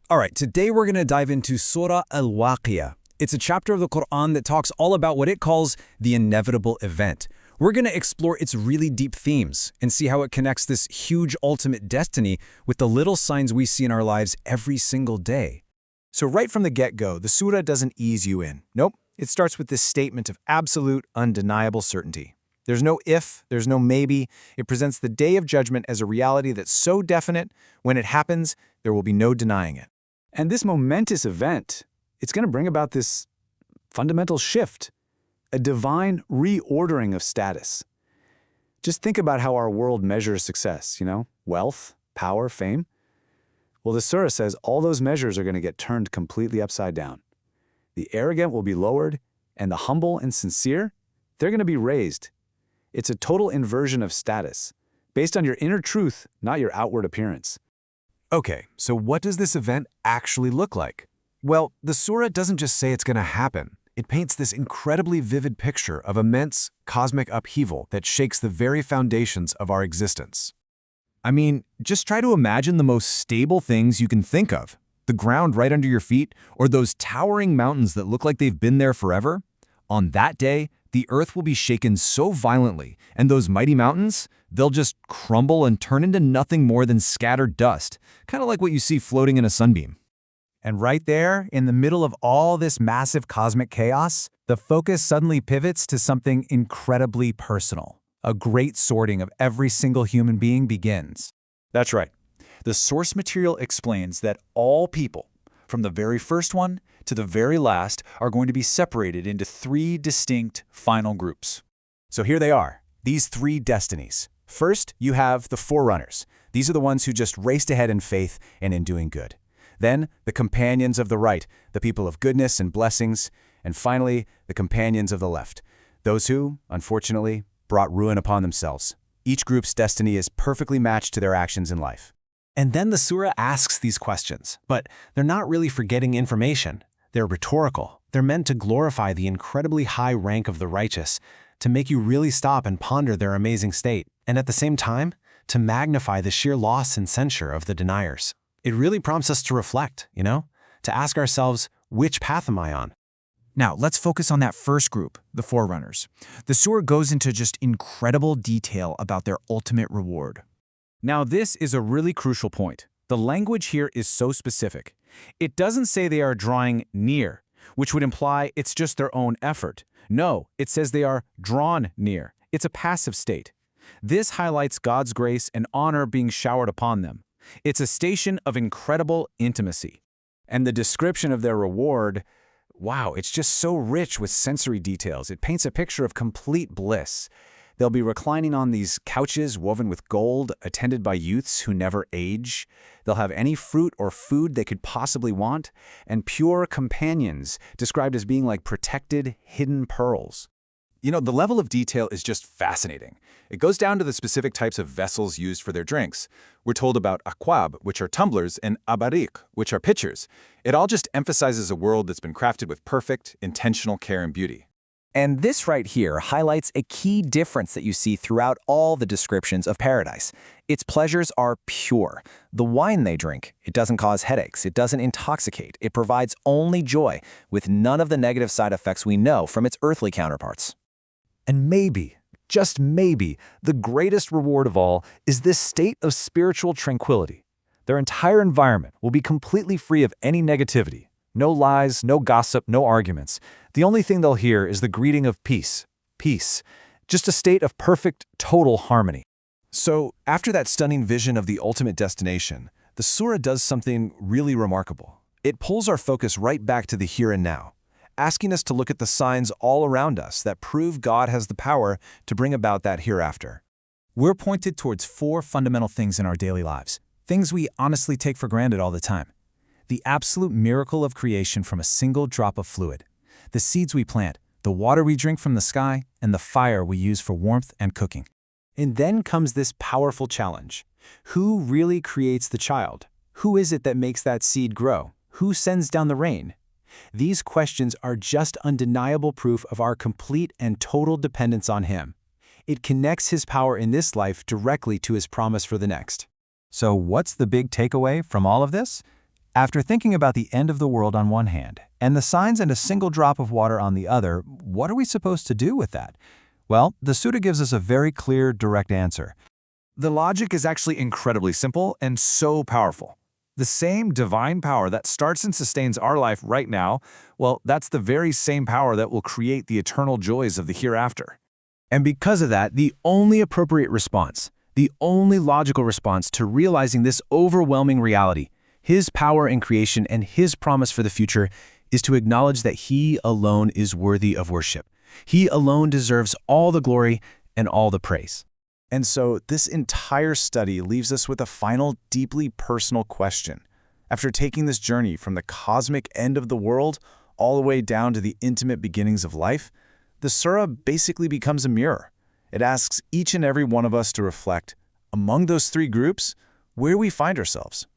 All right, today we're going to dive into Surah Al-Waqiah. It's a chapter of the Quran that talks all about what it calls the inevitable event. We're going to explore its really deep themes and see how it connects this huge ultimate destiny with the little signs we see in our lives every single day. So right from the get-go, the surah doesn't ease you in. Nope, it starts with this statement of absolute, undeniable certainty. There's no if, there's no maybe. It presents the day of judgment as a reality that's so definite, when it happens, there will be no denying it. And this momentous event, it's going to bring about this fundamental shift, a divine reordering of status. Just think about how our world measures success, wealth, power, fame. Well, the surah says all those measures are going to get turned completely upside down. The arrogant will be lowered, and the humble and sincere, they're going to be raised. It's a total inversion of status, based on your inner truth, not your outward appearance. Okay, so what does this event actually look like? Well, the surah doesn't just say it's going to happen. It paints this incredibly vivid picture of immense cosmic upheaval that shakes the very foundations of our existence. I mean, just try to imagine the most stable things you can think of. The ground right under your feet, or those towering mountains that look like they've been there forever. On that day, the earth will be shaken so violently, and those mighty mountains, they'll just crumble and turn into nothing more than scattered dust, kind of like what you see floating in a sunbeam. And right there, in the middle of all this massive cosmic chaos, the focus suddenly pivots to something incredibly personal. A great sorting of every single human being begins. That's right. The source material explains that all people, from the very first one to the very last, are going to be separated into three distinct final groups. So here they are, these three destinies. First, you have the forerunners. These are the ones who just raced ahead in faith and in doing good. Then, the companions of the right, the people of goodness and blessings. And finally, the companions of the left, those who, unfortunately, brought ruin upon themselves. Each group's destiny is perfectly matched to their actions in life. And then the surah asks these questions, but they're not really for getting information. They're rhetorical. They're meant to glorify the incredibly high rank of the righteous, to make you really stop and ponder their amazing state, and at the same time, to magnify the sheer loss and censure of the deniers. It really prompts us to reflect, to ask ourselves, which path am I on? Now, let's focus on that first group, the forerunners. The surah goes into just incredible detail about their ultimate reward. Now, this is a really crucial point. The language here is so specific. It doesn't say they are drawing near, which would imply it's just their own effort. No, it says they are drawn near. It's a passive state. This highlights God's grace and honor being showered upon them. It's a station of incredible intimacy. And the description of their reward, wow, it's just so rich with sensory details. It paints a picture of complete bliss. They'll be reclining on these couches woven with gold, attended by youths who never age. They'll have any fruit or food they could possibly want, and pure companions, described as being like protected, hidden pearls. The level of detail is just fascinating. It goes down to the specific types of vessels used for their drinks. We're told about akwab, which are tumblers, and abarik, which are pitchers. It all just emphasizes a world that's been crafted with perfect, intentional care and beauty. And this right here highlights a key difference that you see throughout all the descriptions of paradise. Its pleasures are pure. The wine they drink, it doesn't cause headaches, it doesn't intoxicate, it provides only joy, with none of the negative side effects we know from its earthly counterparts. And maybe, just maybe, the greatest reward of all is this state of spiritual tranquility. Their entire environment will be completely free of any negativity. No lies, no gossip, no arguments. The only thing they'll hear is the greeting of peace. Peace. Just a state of perfect, total harmony. So, after that stunning vision of the ultimate destination, the surah does something really remarkable. It pulls our focus right back to the here and now, asking us to look at the signs all around us that prove God has the power to bring about that hereafter. We're pointed towards four fundamental things in our daily lives, things we honestly take for granted all the time. The absolute miracle of creation from a single drop of fluid, the seeds we plant, the water we drink from the sky, and the fire we use for warmth and cooking. And then comes this powerful challenge. Who really creates the child? Who is it that makes that seed grow? Who sends down the rain? These questions are just undeniable proof of our complete and total dependence on Him. It connects His power in this life directly to His promise for the next. So what's the big takeaway from all of this? After thinking about the end of the world on one hand, and the signs and a single drop of water on the other, what are we supposed to do with that? Well, the Surah gives us a very clear, direct answer. The logic is actually incredibly simple and so powerful. The same divine power that starts and sustains our life right now, well, that's the very same power that will create the eternal joys of the hereafter. And because of that, the only appropriate response, the only logical response to realizing this overwhelming reality, His power in creation and His promise for the future, is to acknowledge that He alone is worthy of worship. He alone deserves all the glory and all the praise. And so this entire study leaves us with a final, deeply personal question. After taking this journey from the cosmic end of the world all the way down to the intimate beginnings of life, the Surah basically becomes a mirror. It asks each and every one of us to reflect, among those three groups, where we find ourselves.